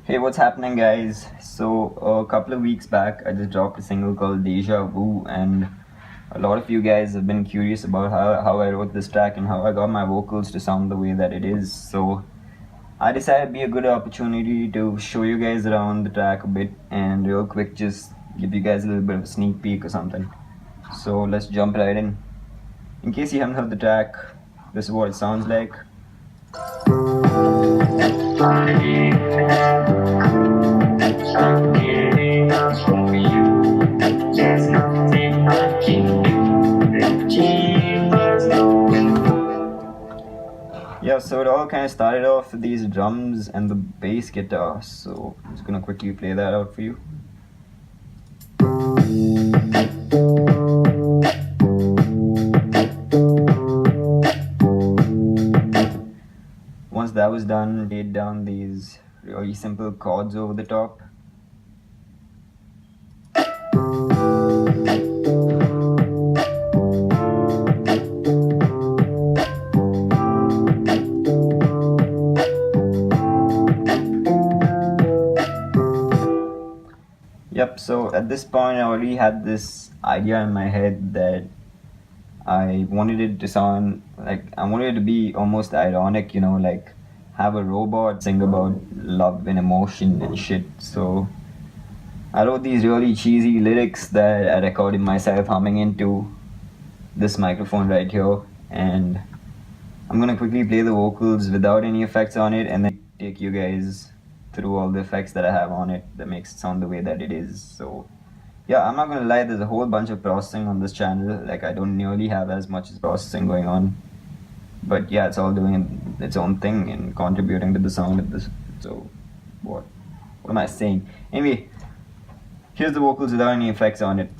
Hey, what's happening, guys? So, a couple of weeks back, I just dropped a single called Déjà Vu, and a lot of you guys have been curious about how I wrote this track and how I got my vocals to sound the way that it is. So, I decided it'd be a good opportunity to show you guys around the track a bit and, real quick, just give you guys a little bit of a sneak peek or something. So, let's jump right in. In case you haven't heard the track, this is what it sounds like. Yeah, so it all kind of started off with these drums and the bass guitar. So I'm just gonna quickly play that out for you. Once that was done, laid down these really simple chords over the top. Yep, so at this point I already had this idea in my head that I wanted it to sound like, I wanted it to be almost ironic, like have a robot sing about love and emotion and shit. So I wrote these really cheesy lyrics that I recorded myself humming into this microphone right here, and I'm gonna quickly play the vocals without any effects on it and then take you guys through all the effects that I have on it that makes it sound the way that it is. So yeah, I'm not gonna lie, there's a whole bunch of processing on this channel. Like, I don't nearly have as much as processing going on, but yeah, it's all doing its own thing and contributing to the sound of this. So what am I saying? Anyway, here's the vocals without any effects on it.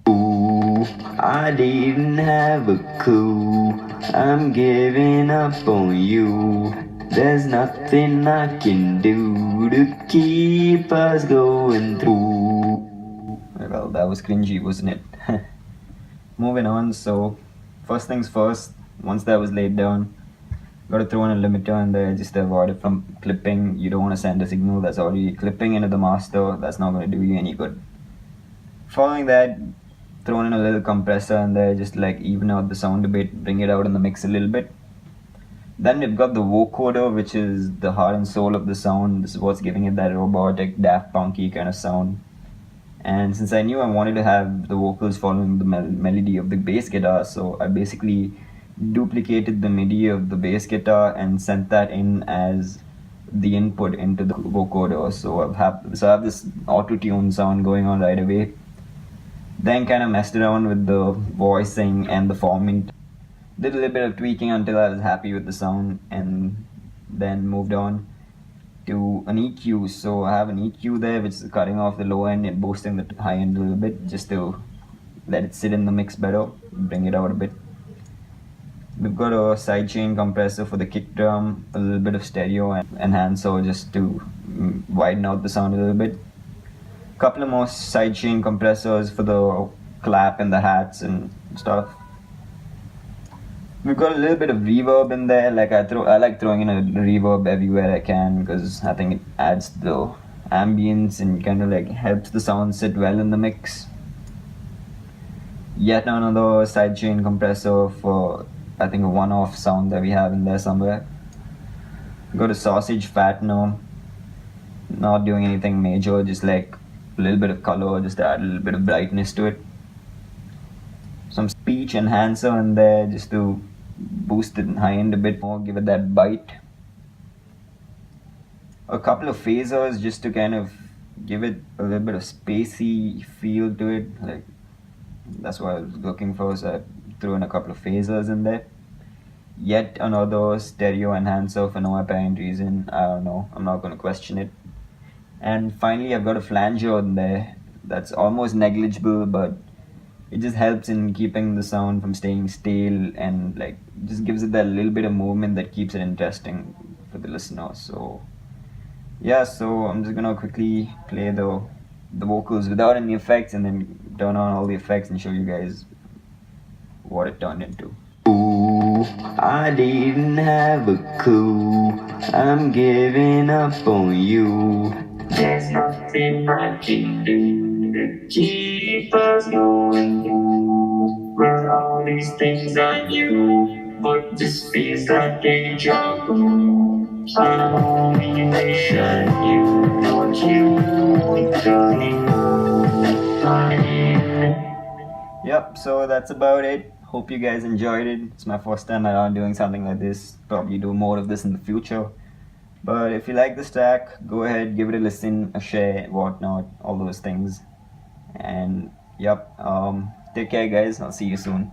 Ooh, I didn't have a clue. I'm giving up on you. There's nothing I can do to keep us going through. Well, that was cringy, wasn't it? Moving on, so first things first, once that was laid down, gotta throw in a limiter in there just to avoid it from clipping. You don't want to send a signal that's already clipping into the master. That's not going to do you any good. Following that, thrown in a little compressor in there just to like even out the sound a bit, bring it out in the mix a little bit. Then we've got the vocoder, which is the heart and soul of the sound. This is what's giving it that robotic, Daft Punky kind of sound. And since I knew I wanted to have the vocals following the melody of the bass guitar, so I basically duplicated the MIDI of the bass guitar and sent that in as the input into the vocoder. So I have this auto-tune sound going on right away. Then kind of messed around with the voicing and the forming. Did a little bit of tweaking until I was happy with the sound, and then moved on to an EQ. So I have an EQ there which is cutting off the low end and boosting the high end a little bit just to let it sit in the mix better, bring it out a bit. We've got a sidechain compressor for the kick drum, a little bit of stereo and enhancer just to widen out the sound a little bit. Couple of more sidechain compressors for the clap and the hats and stuff. We've got a little bit of reverb in there. Like I like throwing in a reverb everywhere I can because I think it adds the ambience and kind of like helps the sound sit well in the mix. Yet another sidechain compressor for, I think, a one-off sound that we have in there somewhere. We've got a sausage fattener. Not doing anything major, just like a little bit of color, just to add a little bit of brightness to it. Some speech enhancer in there just to boost it high end a bit more, give it that bite. A couple of phasers just to kind of give it a little bit of spacey feel to it. Like, that's what I was looking for, so I threw in a couple of phasers in there. Yet another stereo enhancer for no apparent reason. I don't know, I'm not going to question it. And finally, I've got a flanger in there that's almost negligible, but it just helps in keeping the sound from staying stale and like just gives it that little bit of movement that keeps it interesting for the listener. So yeah, so I'm just gonna quickly play the vocals without any effects and then turn on all the effects and show you guys what it turned into. Ooh, I didn't have a clue. I'm giving up on you. There's nothing I can do to keep us going through with all these things I knew. But this feels like deja vu. I'm only wishing you what you would do. Yep, so that's about it. Hope you guys enjoyed it. It's my first time around doing something like this. Probably do more of this in the future. But if you like this track, go ahead, give it a listen, a share, whatnot, all those things. And yep, take care, guys. I'll see you soon.